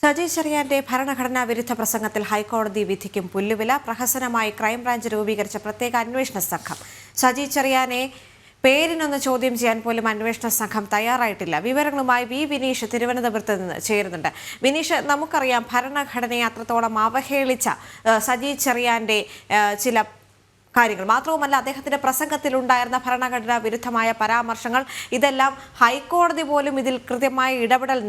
സജി ചെറിയാന്റെ ഭരണഘടനാ വിരുദ്ധ പ്രസംഗത്തിൽ ഹൈക്കോടതി വിധിക്കും പുല്ലുവില. പ്രഹസനമായി ക്രൈംബ്രാഞ്ച് രൂപീകരിച്ച പ്രത്യേക അന്വേഷണ സംഘം. സജി ചെറിയാനെ പേരിനൊന്ന് ചോദ്യം ചെയ്യാൻ പോലും അന്വേഷണ സംഘം തയ്യാറായിട്ടില്ല. വിവരങ്ങളുമായി വി വിനീഷ് തിരുവനന്തപുരത്ത് നിന്ന് ചേരുന്നുണ്ട്. വിനീഷ്, നമുക്കറിയാം ഭരണഘടനയെ അത്രത്തോളം അവഹേളിച്ച സജി ചെറിയാന്റെ ചില കാര്യങ്ങൾ മാത്രവുമല്ല, അദ്ദേഹത്തിന്റെ പ്രസംഗത്തിലുണ്ടായിരുന്ന ഭരണഘടനാ വിരുദ്ധമായ പരാമർശങ്ങൾ, ഇതെല്ലാം ഹൈക്കോടതി പോലും ഇതിൽ കൃത്യമായ ഇടപെടൽ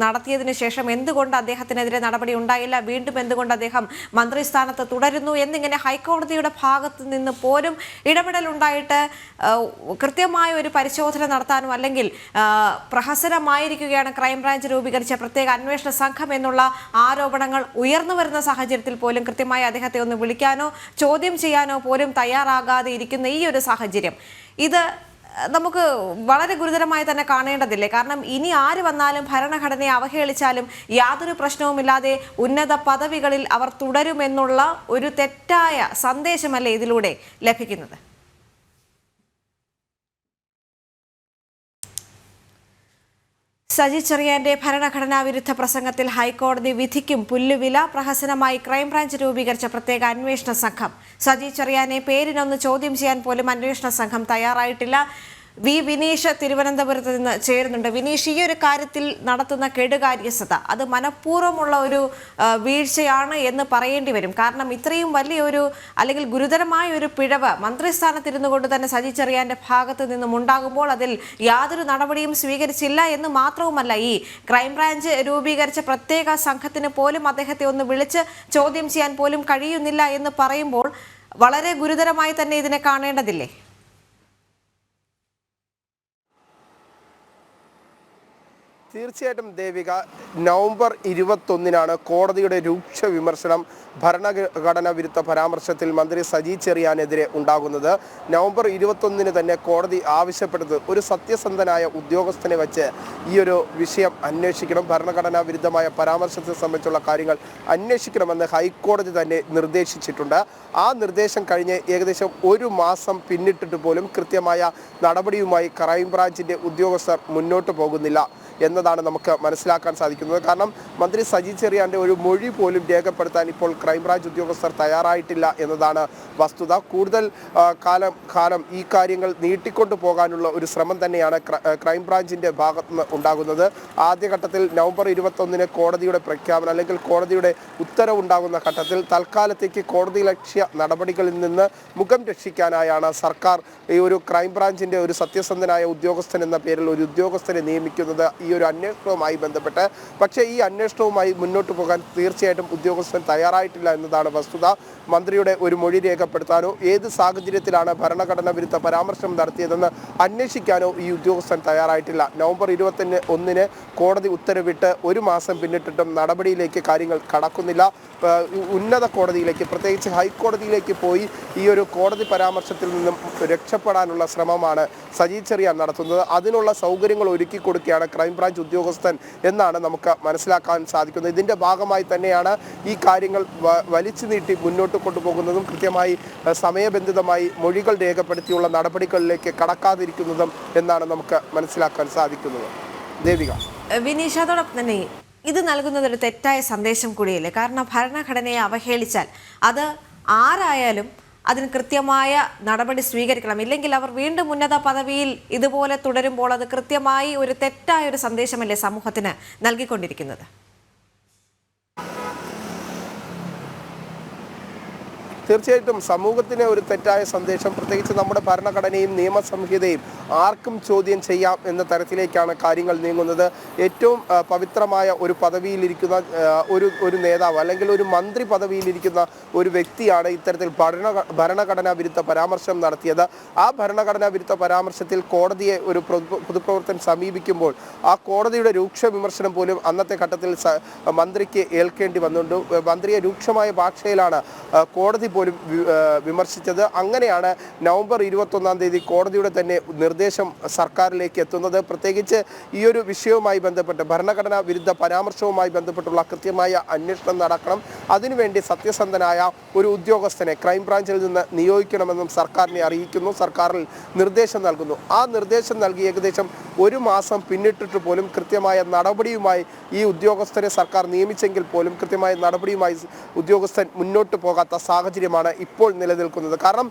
നടത്തിയതിനു ശേഷം എന്തുകൊണ്ട് അദ്ദേഹത്തിനെതിരെ നടപടി ഉണ്ടായില്ല, വീണ്ടും എന്തുകൊണ്ട് അദ്ദേഹം മന്ത്രിസ്ഥാനത്ത് തുടരുന്നു എന്നിങ്ങനെ ഹൈക്കോടതിയുടെ ഭാഗത്ത് നിന്ന് പോലും ഇടപെടൽ ഉണ്ടായിട്ട് കൃത്യമായ ഒരു പരിശോധന നടത്താനും അല്ലെങ്കിൽ പ്രഹസനമായിരിക്കുകയാണ് ക്രൈംബ്രാഞ്ച് രൂപീകരിച്ച പ്രത്യേക അന്വേഷണ സംഘം എന്നുള്ള ആരോപണങ്ങൾ ഉയർന്നു വരുന്ന സാഹചര്യത്തിൽ പോലും കൃത്യമായി അദ്ദേഹത്തെ ഒന്ന് വിളിക്കാനോ ചോദ്യം ചെയ്യാനോ പോലും തയ്യാറാകാതെ ഇരിക്കുന്ന ഈ ഒരു സാഹചര്യം, ഇത് നമുക്ക് വളരെ ഗുരുതരമായി തന്നെ കാണേണ്ടതില്ലേ? കാരണം ഇനി ആര് വന്നാലും ഭരണഘടനയെ അവഹേളിച്ചാലും യാതൊരു പ്രശ്നവുമില്ലാതെ ഉന്നത പദവികളിൽ അവർ തുടരുമെന്നുള്ള ഒരു തെറ്റായ സന്ദേശമല്ലേ ഇതിലൂടെ ലഭിക്കുന്നത്? സജി ചെറിയാന്റെ ഭരണഘടനാ വിരുദ്ധ പ്രസംഗത്തിൽ ഹൈക്കോടതി വിധിക്കും പുല്ലുവില. പ്രഹസനമായി ക്രൈംബ്രാഞ്ച് രൂപീകരിച്ച പ്രത്യേക അന്വേഷണ സംഘം. സജി ചെറിയാനെ പേരിനൊന്ന് ചോദ്യം ചെയ്യാൻ പോലും അന്വേഷണ സംഘം തയ്യാറായിട്ടില്ല. വി വിനീഷ് തിരുവനന്തപുരത്ത് നിന്ന് ചേരുന്നുണ്ട്. വിനീഷ്, ഈ ഒരു കാര്യത്തിൽ നടത്തുന്ന കെടുകാര്യസ്ഥത അത് മനഃപൂർവ്വമുള്ള ഒരു വീഴ്ചയാണ് എന്ന് പറയേണ്ടി വരും. കാരണം ഇത്രയും വലിയൊരു അല്ലെങ്കിൽ ഗുരുതരമായ ഒരു പിഴവ് മന്ത്രിസ്ഥാനത്തിരുന്നു കൊണ്ട് തന്നെ സജി ചെറിയാന്റെ ഭാഗത്ത് നിന്നും ഉണ്ടാകുമ്പോൾ അതിൽ യാതൊരു നടപടിയും സ്വീകരിച്ചില്ല എന്ന് മാത്രവുമല്ല, ഈ ക്രൈംബ്രാഞ്ച് രൂപീകരിച്ച പ്രത്യേക സംഘത്തിന് പോലും അദ്ദേഹത്തെ ഒന്ന് വിളിച്ച് ചോദ്യം ചെയ്യാൻ പോലും കഴിയുന്നില്ല എന്ന് പറയുമ്പോൾ വളരെ ഗുരുതരമായി തന്നെ ഇതിനെ കാണേണ്ടതില്ലേ? തീർച്ചയായിട്ടും ദേവിക, നവംബർ 21-നാണ് കോടതിയുടെ രൂക്ഷ വിമർശനം ഭരണഘടനാ വിരുദ്ധ പരാമർശത്തിൽ മന്ത്രി സജി ചെറിയാനെതിരെ ഉണ്ടാകുന്നത്. നവംബർ 21-ന് തന്നെ കോടതി ആവശ്യപ്പെട്ടത് ഒരു സത്യസന്ധനായ ഉദ്യോഗസ്ഥനെ വെച്ച് ഈ ഒരു വിഷയം അന്വേഷിക്കണം, ഭരണഘടനാ വിരുദ്ധമായ പരാമർശത്തെ സംബന്ധിച്ചുള്ള കാര്യങ്ങൾ അന്വേഷിക്കണമെന്ന് ഹൈക്കോടതി തന്നെ നിർദ്ദേശിച്ചിട്ടുണ്ട്. ആ നിർദ്ദേശം കഴിഞ്ഞ് ഏകദേശം ഒരു മാസം പിന്നിട്ടിട്ട് പോലും കൃത്യമായ നടപടിയുമായി ക്രൈംബ്രാഞ്ചിൻ്റെ ഉദ്യോഗസ്ഥർ മുന്നോട്ട് പോകുന്നില്ല എന്നതാണ് നമുക്ക് മനസ്സിലാക്കാൻ സാധിക്കുന്നത്. കാരണം മന്ത്രി സജി ചെറിയാന്റെ ഒരു മൊഴി പോലും രേഖപ്പെടുത്താൻ ഇപ്പോൾ ക്രൈംബ്രാഞ്ച് ഉദ്യോഗസ്ഥർ തയ്യാറായിട്ടില്ല എന്നതാണ് വസ്തുത. കൂടുതൽ കാലം ഈ കാര്യങ്ങൾ നീട്ടിക്കൊണ്ടു പോകാനുള്ള ഒരു ശ്രമം തന്നെയാണ് ക്രൈംബ്രാഞ്ചിൻ്റെ ഭാഗത്ത് നിന്ന് ഉണ്ടാകുന്നത്. ആദ്യഘട്ടത്തിൽ നവംബർ 21-ന് കോടതിയുടെ പ്രഖ്യാപനം അല്ലെങ്കിൽ കോടതിയുടെ ഉത്തരവുണ്ടാകുന്ന ഘട്ടത്തിൽ തൽക്കാലത്തേക്ക് കോടതി ലക്ഷ്യ നടപടികളിൽ നിന്ന് മുഖം രക്ഷിക്കാനായാണ് സർക്കാർ ഈ ഒരു ക്രൈംബ്രാഞ്ചിൻ്റെ ഒരു സത്യസന്ധനായ ഉദ്യോഗസ്ഥൻ എന്ന പേരിൽ ഒരു ഉദ്യോഗസ്ഥനെ നിയമിക്കുന്നത് ഈ ഒരു അന്വേഷണവുമായി ബന്ധപ്പെട്ട്. പക്ഷേ ഈ അന്വേഷണവുമായി മുന്നോട്ട് പോകാൻ തീർച്ചയായിട്ടും ഉദ്യോഗസ്ഥൻ തയ്യാറായിട്ടില്ല എന്നതാണ് വസ്തുത. മന്ത്രിയുടെ ഒരു മൊഴി രേഖപ്പെടുത്താനോ ഏത് സാഹചര്യത്തിലാണ് ഭരണഘടനാ വിരുദ്ധ പരാമർശം നടത്തിയതെന്ന് അന്വേഷിക്കാനോ ഈ ഉദ്യോഗസ്ഥൻ തയ്യാറായിട്ടില്ല. നവംബർ 21-ന് കോടതി ഉത്തരവിട്ട് ഒരു മാസം പിന്നിട്ടിട്ടും നടപടിയിലേക്ക് കാര്യങ്ങൾ കടക്കുന്നില്ല. ഉന്നത കോടതിയിലേക്ക്, പ്രത്യേകിച്ച് ഹൈക്കോടതിയിലേക്ക് പോയി ഈ ഒരു കോടതി പരാമർശത്തിൽ നിന്നും രക്ഷപ്പെടാനുള്ള ശ്രമമാണ് സജി ചെറിയാൻ നടത്തുന്നത്. അതിനുള്ള സൗകര്യങ്ങൾ ഒരുക്കി കൊടുക്കുകയാണ് ക്രൈംബ്രാഞ്ച് ഉദ്യോഗസ്ഥൻ എന്നാണ് നമുക്ക് മനസ്സിലാക്കാൻ സാധിക്കുന്നത്. ഇതിൻ്റെ ഭാഗമായി തന്നെയാണ് ഈ കാര്യങ്ങൾ വലിച്ചു നീട്ടി മുന്നോട്ട് കൊണ്ടുപോകുന്നതും കൃത്യമായി സമയബന്ധിതമായി മൊഴികൾ രേഖപ്പെടുത്തിയുള്ള നടപടികളിലേക്ക് കടക്കാതിരിക്കുന്നതും എന്നാണ് നമുക്ക് മനസ്സിലാക്കാൻ സാധിക്കുന്നത്. ദേവിക, വിനീഷ്, അതോടൊപ്പം തന്നെ ഇത് നൽകുന്നത് ഒരു തെറ്റായ സന്ദേശം കൂടിയല്ലേ? കാരണം ഭരണഘടനയെ അവഹേളിച്ചാൽ അത് ആരായാലും അതിന് കൃത്യമായ നടപടി സ്വീകരിക്കണം. ഇല്ലെങ്കിൽ അവർ വീണ്ടും ഉന്നത പദവിയിൽ ഇതുപോലെ തുടരുമ്പോൾ അത് കൃത്യമായി ഒരു തെറ്റായ ഒരു സന്ദേശമല്ലേ സമൂഹത്തിന് നൽകിക്കൊണ്ടിരിക്കുന്നത്? തീർച്ചയായിട്ടും സമൂഹത്തിന് ഒരു തെറ്റായ സന്ദേശം, പ്രത്യേകിച്ച് നമ്മുടെ ഭരണഘടനയും നിയമസംഹിതയും ആർക്കും ചോദ്യം ചെയ്യാം എന്ന തരത്തിലേക്കാണ് കാര്യങ്ങൾ നീങ്ങുന്നത്. ഏറ്റവും പവിത്രമായ ഒരു പദവിയിലിരിക്കുന്ന ഒരു നേതാവ് അല്ലെങ്കിൽ ഒരു മന്ത്രി പദവിയിലിരിക്കുന്ന ഒരു വ്യക്തിയാണ് ഇത്തരത്തിൽ ഭരണഘടനാ വിരുദ്ധ പരാമർശം നടത്തിയത്. ആ ഭരണഘടനാ വിരുദ്ധ പരാമർശത്തിൽ കോടതിയെ ഒരു പൊതുപ്രവർത്തകൻ സമീപിക്കുമ്പോൾ ആ കോടതിയുടെ രൂക്ഷ വിമർശനം പോലും അന്നത്തെ ഘട്ടത്തിൽ മന്ത്രിക്ക് ഏൽക്കേണ്ടി വന്നുണ്ട്. മന്ത്രിയെ രൂക്ഷമായ ഭാഷയിലാണ് കോടതി പോലും വിമർശിച്ചത്. അങ്ങനെയാണ് നവംബർ 21-ാം തീയതി കോടതിയുടെ തന്നെ നിർദ്ദേശം സർക്കാരിലേക്ക് എത്തുന്നത്. പ്രത്യേകിച്ച് ഈ ഒരു വിഷയവുമായി ബന്ധപ്പെട്ട് ഭരണഘടനാ വിരുദ്ധ പരാമർശവുമായി ബന്ധപ്പെട്ടുള്ള കൃത്യമായ അന്വേഷണം നടക്കണം. അതിനുവേണ്ടി സത്യസന്ധനായ ഒരു ഉദ്യോഗസ്ഥനെ ക്രൈംബ്രാഞ്ചിൽ നിന്ന് നിയോഗിക്കണമെന്നും സർക്കാരിനെ അറിയിക്കുന്നു. സർക്കാരിൽ നിർദ്ദേശം നൽകുന്നു. ആ നിർദ്ദേശം നൽകി ഏകദേശം ഒരു മാസം പിന്നിട്ടിട്ട് പോലും കൃത്യമായ നടപടിയുമായി ഈ ഉദ്യോഗസ്ഥരെ സർക്കാർ നിയമിച്ചെങ്കിൽ പോലും കൃത്യമായ നടപടിയുമായി ഉദ്യോഗസ്ഥൻ മുന്നോട്ട് പോകാത്ത സാഹചര്യമാണ് ഇപ്പോൾ നിലനിൽക്കുന്നത്. കാരണം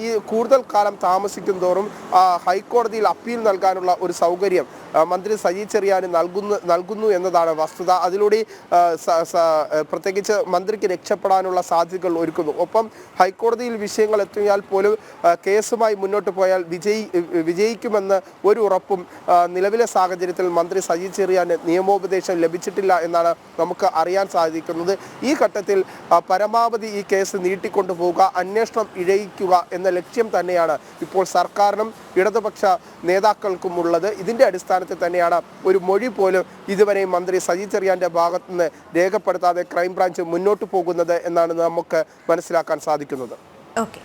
ഈ കൂടുതൽ കാലം താമസിക്കും തോറും ഹൈക്കോടതിയിൽ അപ്പീൽ നൽകാനുള്ള ഒരു സൗകര്യം മന്ത്രി സജി ചെറിയാന് നൽകുന്നു എന്നതാണ് വസ്തുത. അതിലൂടെ പ്രത്യേകിച്ച് മന്ത്രിക്ക് രക്ഷപ്പെടാനുള്ള സാധ്യതകൾ ഒരുക്കുന്നു. ഒപ്പം ഹൈക്കോടതിയിൽ വിഷയങ്ങൾ എത്തിയാൽ പോലും കേസുമായി മുന്നോട്ട് പോയാൽ വിജയിക്കുമെന്ന് ഒരു ഉറപ്പും നിലവിലെ സാഹചര്യത്തിൽ മന്ത്രി സജി ചെറിയാന് നിയമോപദേശം ലഭിച്ചിട്ടില്ല എന്നാണ് നമുക്ക് അറിയാൻ സാധിക്കുന്നത്. ഈ ഘട്ടത്തിൽ പരമാവധി ഈ കേസ് നീട്ടിക്കൊണ്ടുപോവുക, അന്വേഷണം ഇഴയിക്കുക എന്ന ലക്ഷ്യം തന്നെയാണ് ഇപ്പോൾ സർക്കാരിനും ഇടതുപക്ഷ നേതാക്കൾക്കും ഉള്ളത്. ഇതിൻ്റെ അടിസ്ഥാനത്തിൽ തന്നെയാണ് ഒരു മൊഴി പോലും ഇതുവരെ മന്ത്രി സജി ചെറിയാന്റെ ഭാഗത്ത് നിന്ന് രേഖപ്പെടുത്താതെ ക്രൈംബ്രാഞ്ച് മുന്നോട്ട് പോകുന്നത് എന്നാണ് നമുക്ക് മനസ്സിലാക്കാൻ സാധിക്കുന്നത്. ഓക്കെ.